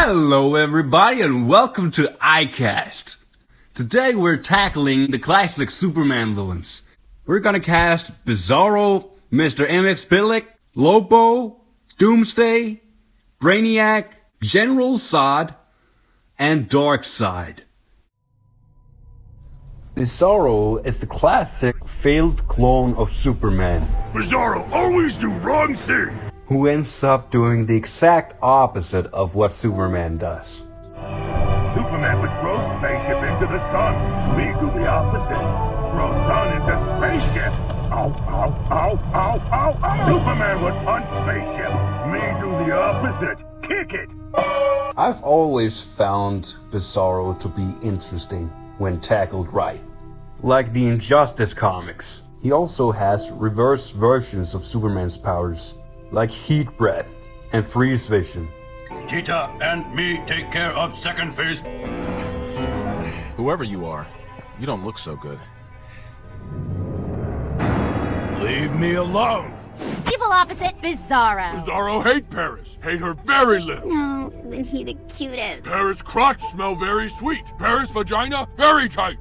Hello everybody and welcome to ICAST. Today we're tackling the classic Superman villains. We're gonna cast Bizarro, Mr. MX Billick, Lobo, Doomsday, Brainiac, General Assad, and Darkseid. Bizarro is the classic failed clone of Superman, Bizarro always do wrong thing! who ends up doing the exact opposite of what Superman does. Superman would throw spaceship into the sun. We do the opposite. Throw sun into spaceship. Ow, ow, ow, ow, ow, ow. Superman would punch spaceship. Me do the opposite. Kick it. I've always found Bizarro to be interesting when tackled right. Like the Injustice comics. He also has reverse versions of Superman's powers, like heat breath and freeze vision. Cheetah and me take care of second phase. Whoever you are, you don't look so good. Leave me alone. Evil opposite, Bizarro. Bizarro hate Paris. Hate her very little. No, but he the cutest. Paris crotch smell very sweet. Paris vagina very tight.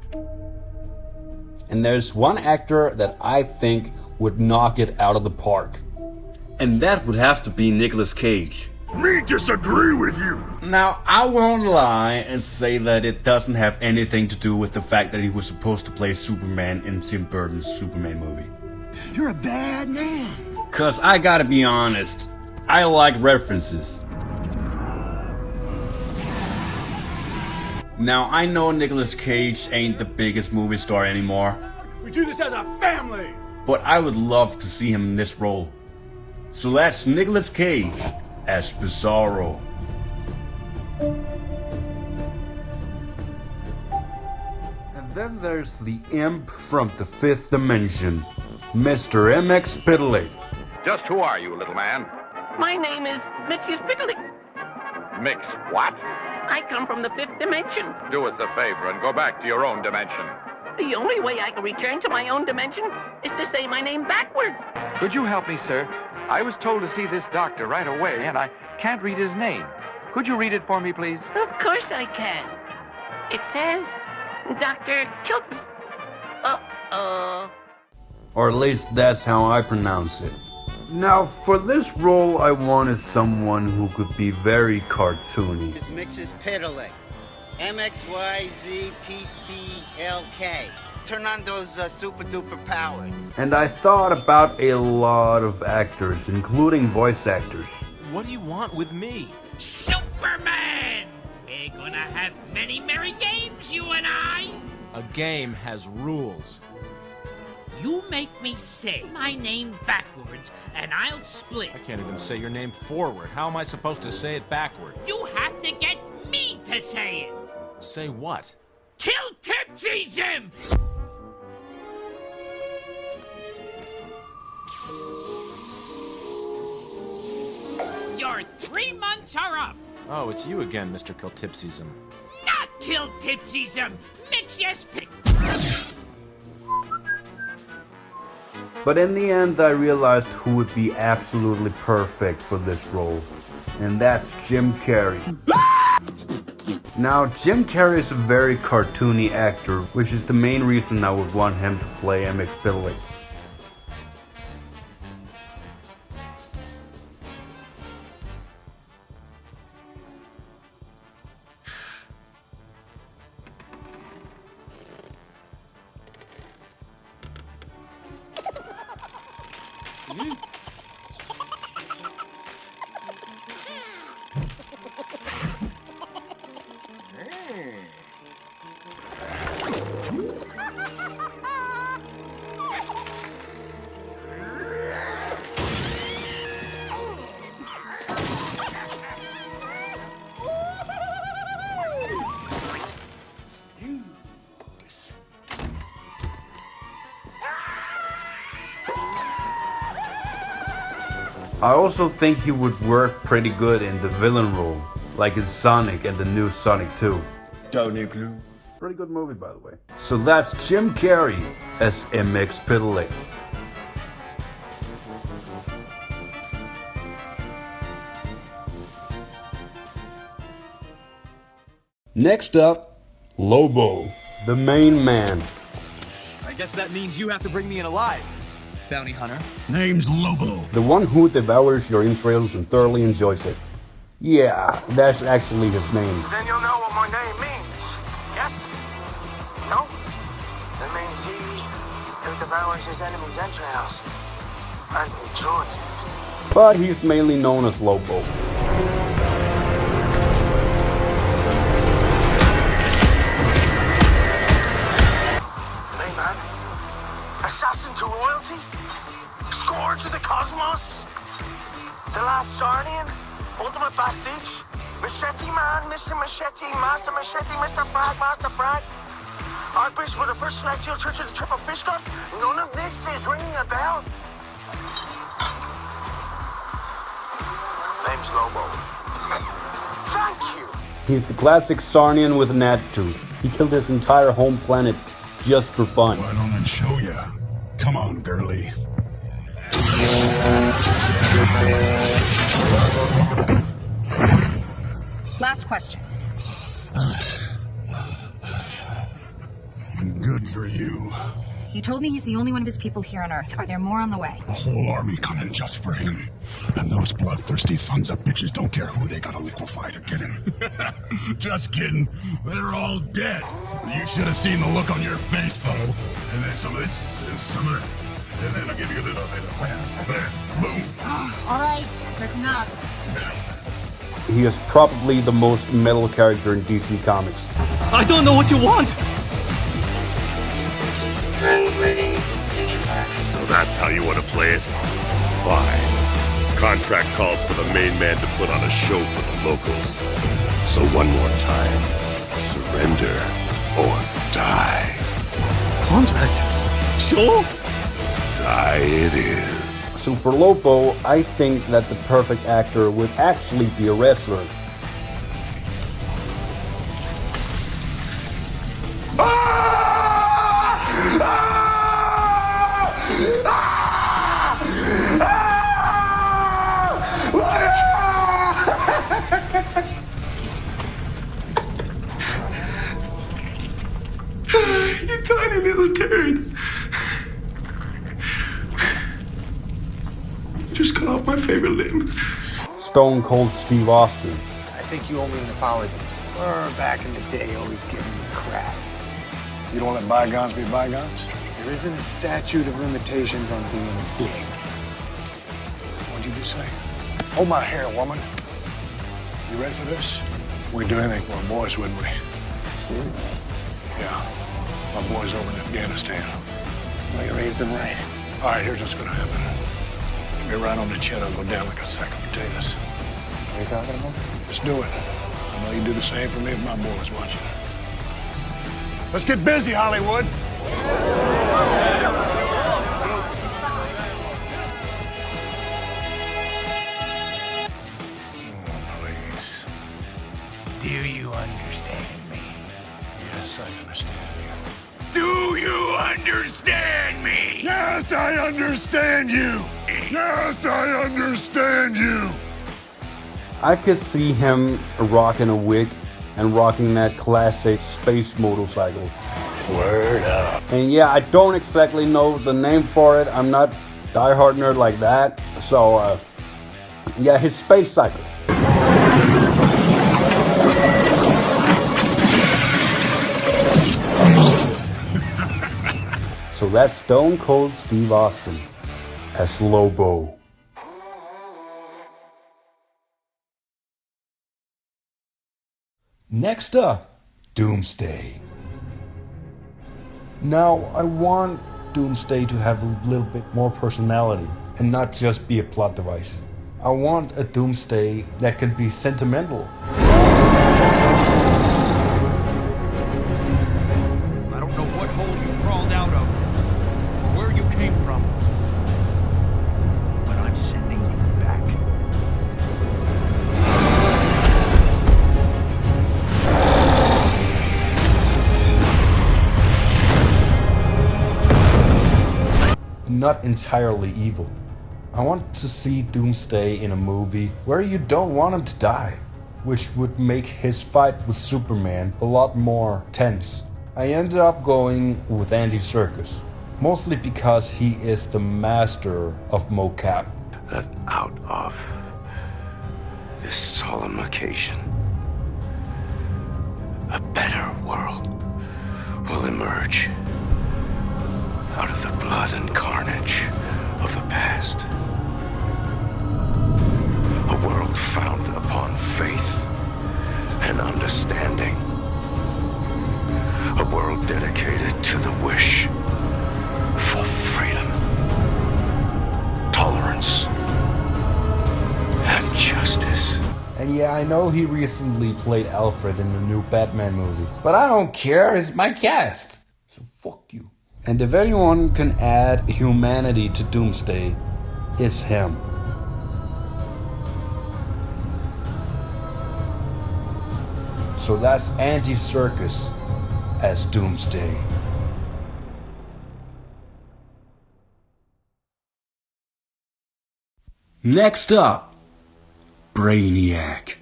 And there's one actor that I think would knock it out of the park. And that would have to be Nicolas Cage. Me disagree with you. Now, I won't lie and say that it doesn't have anything to do with the fact that he was supposed to play Superman in Tim Burton's Superman movie. You're a bad man. Cause I gotta be honest, I like references. Now, I know Nicolas Cage ain't the biggest movie star anymore, We do this as a family. but I would love to see him in this role. So that's Nicolas Cage as Bizarro. And then there's the imp from the fifth dimension, Mr. MX Billick. Just who are you, little man? My name is Mixius Pickling. Mix what? I come from the fifth dimension. Do us a favor and go back to your own dimension. The only way I can return to my own dimension is to say my name backwards. Could you help me, sir? I was told to see this doctor right away, and I can't read his name. Could you read it for me, please? Of course I can. It says Dr. Kilpus. Uh-oh. Or at least that's how I pronounce it. Now, for this role, I wanted someone who could be very cartoony. It mixes piddling. MXYZPTLK. Turn on those super duper powers. And I thought about a lot of actors, including voice actors. What do you want with me? Superman! We're gonna have many merry games, you and I! A game has rules. You make me say my name backwards, and I'll split. I can't even say your name forward. How am I supposed to say it backward? You have to get me to say it! Say what? Kill Tipsyism! Your 3 months are up! Oh, it's you again, Mr. Kiltipsism. Not kill Tipsyism! Mix yes pick! But in the end, I realized who would be absolutely perfect for this role. And that's Jim Carrey. Now, Jim Carrey is a very cartoony actor, which is the main reason I would want him to play MX Billick. I also think he would work pretty good in the villain role, like in Sonic and the new Sonic 2. Tony Blue. Pretty good movie, by the way. So that's Jim Carrey as MX Billick. Next up, Lobo, the main man. I guess that means you have to bring me in alive, bounty hunter. Name's Lobo. The one who devours your entrails and thoroughly enjoys it. Yeah, that's actually his name. Then you'll know what my name means. Yes? No? It means he who devours his enemy's entrails and enjoys it. But he's mainly known as Lobo. Hey man, assassin to royalty? Scourge of the cosmos? The last Sarnian? Ultimate Bastage? Machete Man, Mr. Machete, Master Machete, Mr. Frag, Master Frag? Archbishop of the First Celestial Church of the Triple Fish God? None of this is ringing a bell. Name's Lobo. Thank you! He's the classic Sarnian with an attitude. He killed his entire home planet just for fun. Why don't I show ya? Come on, girly. Last question. Good for you. You told me he's the only one of his people here on Earth. Are there more on the way? A whole army coming just for him. And those bloodthirsty sons of bitches don't care who they gotta liquefy to get him. Just kidding. They're all dead. You should have seen the look on your face, though. And then some of this, and some of that. And then I'll give you a little bit of bam, boom. All right, that's enough. He is probably the most metal character in DC Comics. I don't know what you want! Translating Interact. So that's how you want to play it? Fine. Contract calls for the main man to put on a show for the locals. So one more time, surrender or die. Contract? Show? Die it is. So for Lobo, I think that the perfect actor would actually be a wrestler. You tiny little turd. Just cut off my favorite limb. Stone Cold Steve Austin. I think you owe me an apology. Or back in the day, always giving me crap. You don't let bygones be bygones? There isn't a statute of limitations on being a dick. What'd you just say? Hold my hair, woman. You ready for this? We'd do anything for our boys, wouldn't we? Absolutely. Yeah. My boys over in Afghanistan. Well, you raised them right. All right, here's what's gonna happen. Get right on the chin, I'll go down like a sack of potatoes. What are you talking about? Just do it. I know you do the same for me if my boys watching. Let's get busy, Hollywood. Please. Do you understand me? Yes, I understand you. Do you understand me? Yes, I understand you. Yes, I understand you. I could see him rocking a wig and rocking that classic space motorcycle. Word up. And yeah, I don't exactly know the name for it. I'm not diehard nerd like that. So, yeah, his space cycle. So that's Stone Cold Steve Austin as Lobo. Next up, Doomsday. Now, I want Doomsday to have a little bit more personality and not just be a plot device. I want a Doomsday that can be sentimental. I don't know what hole you crawled out of, or where you came from, but I'm sending you back. Not entirely evil. I want to see Doomsday in a movie where you don't want him to die. which would make his fight with Superman a lot more tense. I ended up going with Andy Serkis, mostly because he is the master of mocap. That out of this solemn occasion, a better world will emerge out of the blood and carnage of the past. A world founded upon faith and understanding. A world dedicated to the wish for freedom, tolerance, and justice. And yeah, I know he recently played Alfred in the new Batman movie, but I don't care, it's my cast. So fuck you. And if anyone can add humanity to Doomsday, it's him. So that's Andy Serkis as Doomsday. Next up, Brainiac.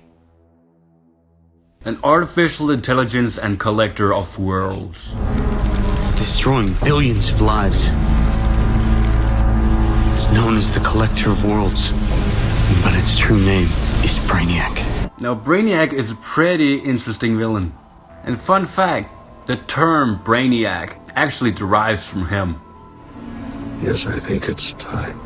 An artificial intelligence and collector of worlds. Destroying billions of lives. It's known as the Collector of Worlds, but its true name is Brainiac. Now, Brainiac is a pretty interesting villain. And fun fact, the term Brainiac actually derives from him. Yes, I think it's time.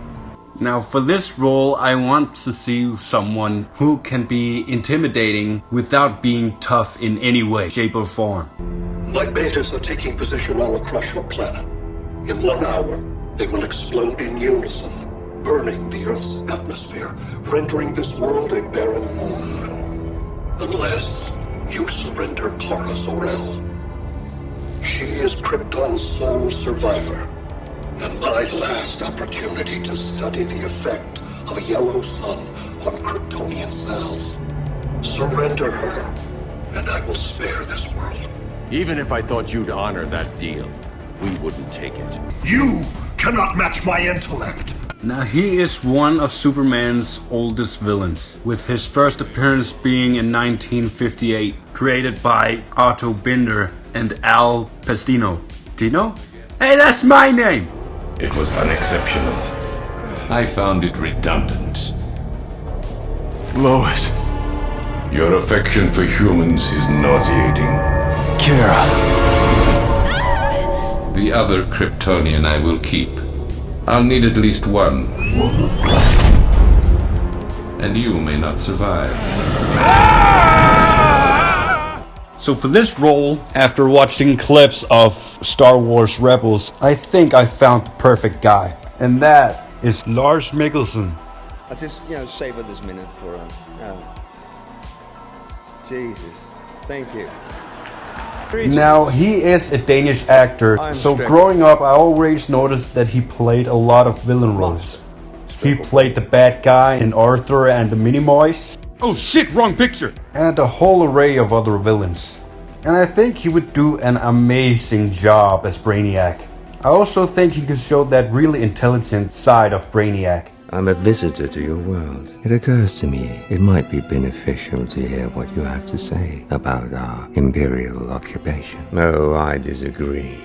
Now, for this role, I want to see someone who can be intimidating without being tough in any way, shape, or form. My betas are taking position all across your planet. In 1 hour, they will explode in unison, burning the Earth's atmosphere, rendering this world a barren moon. Unless you surrender Clara Zor-El. She is Krypton's sole survivor, and my last opportunity to study the effect of a yellow sun on Kryptonian cells. Surrender her, and I will spare this world. Even if I thought you'd honor that deal, we wouldn't take it. You cannot match my intellect. Now, he is one of Superman's oldest villains, with his first appearance being in 1958, created by Otto Binder and Al Pacino. Dino? Hey, that's my name! It was unexceptional. I found it redundant. Lois. Your affection for humans is nauseating. Kara. The other Kryptonian I will keep. I'll need at least one. And you may not survive. So for this role, after watching clips of Star Wars Rebels, I think I found the perfect guy. And that is Lars Mikkelsen. I just, savor this minute for Jesus. Thank you. Now, he is a Danish actor, so growing up I always noticed that he played a lot of villain roles. He played the bad guy in Arthur and the Minimoys. Oh shit, wrong picture! And a whole array of other villains. And I think he would do an amazing job as Brainiac. I also think he can show that really intelligent side of Brainiac. I'm a visitor to your world. It occurs to me it might be beneficial to hear what you have to say about our imperial occupation. Oh, I disagree.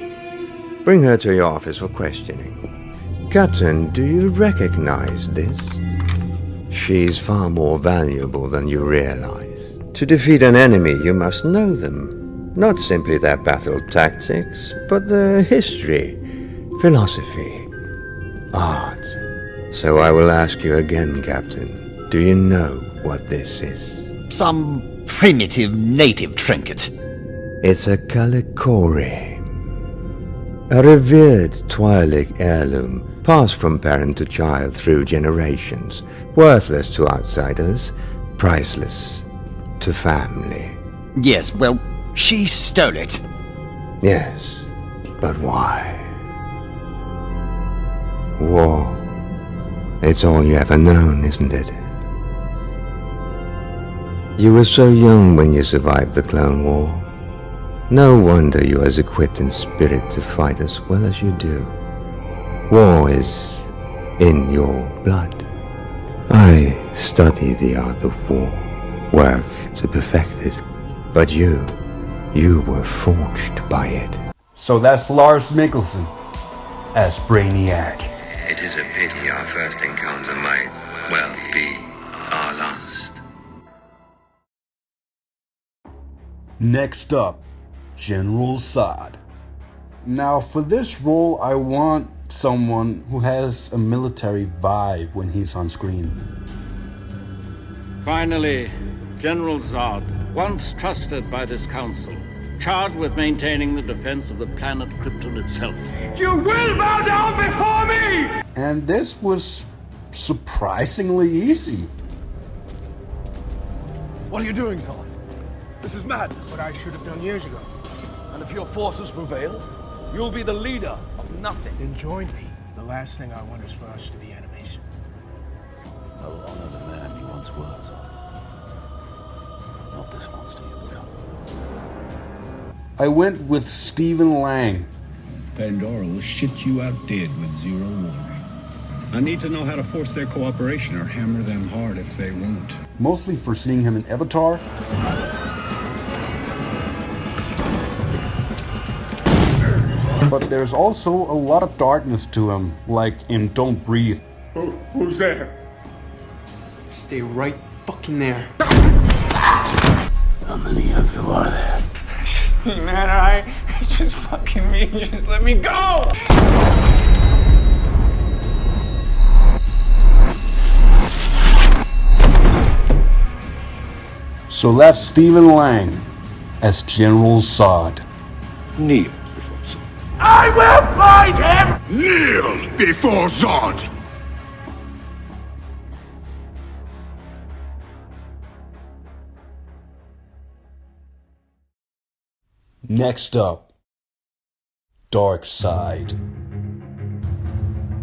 Bring her to your office for questioning. Captain, do you recognize this? She's far more valuable than you realize. To defeat an enemy, you must know them. Not simply their battle tactics, but their history, philosophy, art. So I will ask you again, Captain. Do you know what this is? Some primitive native trinket. It's a Kalikori. A revered Twi'lek heirloom, passed from parent to child through generations. Worthless to outsiders, priceless to family. Yes, well, she stole it. Yes, but why? War. It's all you ever known, isn't it? You were so young when you survived the Clone War. No wonder you're as equipped in spirit to fight as well as you do. War is in your blood. I study the art of war. work to perfect it. But you were forged by it. So that's Lars Mikkelsen as Brainiac. It is a pity our first encounter might, well, be our last. Next up, General Assad. Now for this role I want someone who has a military vibe when he's on screen. Finally, General Zod, once trusted by this council, charged with maintaining the defense of the planet Krypton itself. You will bow down before me! And this was surprisingly easy. What are you doing, Zod? This is madness. What I should have done years ago. And if your forces prevail, you'll be the leader of nothing. Then join me. The last thing I want is for us to be enemies. I will honor the man you once were, Zod. Not this monster you've become. I went with Stephen Lang. Pandora will shit you out dead with zero warning. I need to know how to force their cooperation or hammer them hard if they won't. Mostly for seeing him in Avatar. But there's also a lot of darkness to him, like in Don't Breathe. Who's there? Stay right fucking there. How many of you are there? It's just me, man, alright? It's just fucking me. Just let me go! So that's Stephen Lang as General Zod. Kneel before Zod. I will find him! Kneel before Zod! Next up, Darkseid.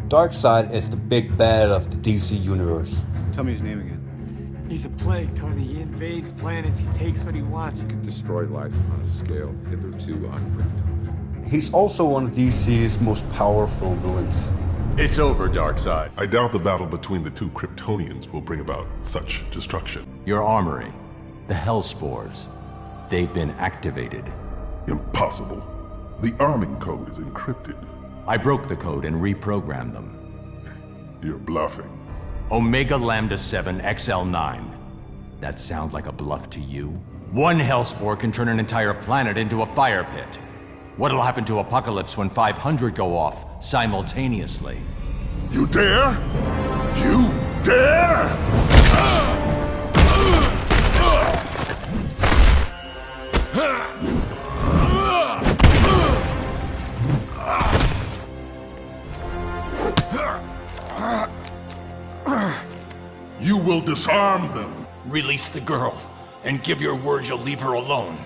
Darkseid is the big bad of the DC universe. Tell me his name again. He's a plague, Tony. He invades planets. He takes what he wants. He can destroy life on a scale hitherto undreamt of. He's also one of DC's most powerful villains. It's over, Darkseid. I doubt the battle between the two Kryptonians will bring about such destruction. Your armory, the Hellspores, they've been activated. Impossible. The arming code is encrypted. I broke the code and reprogrammed them. You're bluffing. Omega Lambda 7 XL9. That sounds like a bluff to you? One Hellspore can turn an entire planet into a fire pit. What'll happen to Apocalypse when 500 go off simultaneously? You dare? You dare? You will disarm them. Release the girl, and give your word you'll leave her alone.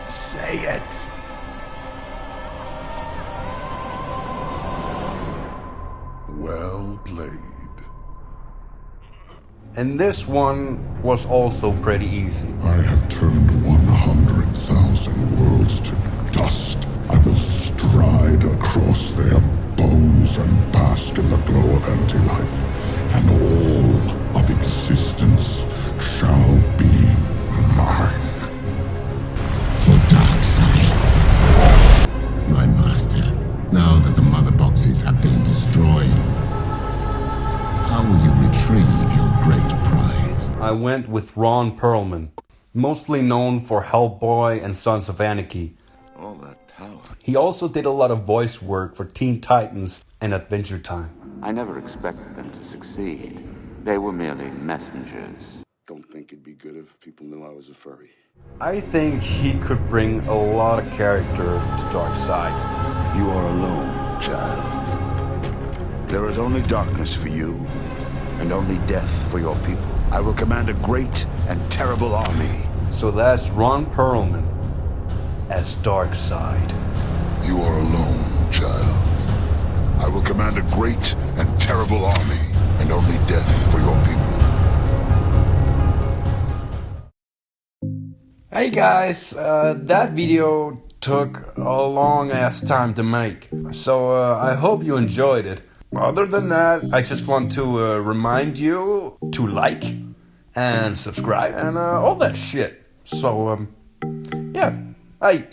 Say it. Well played. And this one was also pretty easy. I have turned 100,000 worlds to dust. I will stride across their bones and bask in the glow of anti-life, and all of existence shall be mine. For Darkseid, my master, now that the mother boxes have been destroyed, how will you retrieve your great prize? I went with Ron Perlman, mostly known for Hellboy and Sons of Anarchy. All that power. He also did a lot of voice work for Teen Titans and Adventure Time. I never expected them to succeed. They were merely messengers. Don't think it'd be good if people knew I was a furry. I think he could bring a lot of character to Darkseid. You are alone, child. There is only darkness for you, and only death for your people. I will command a great and terrible army. So that's Ron Perlman as Darkseid. You are alone, child. I will command a great and terrible army, and only death for your people. Hey guys, that video took a long ass time to make. So I hope you enjoyed it. Other than that, I just want to remind you to like and subscribe and all that shit. So yeah, hey.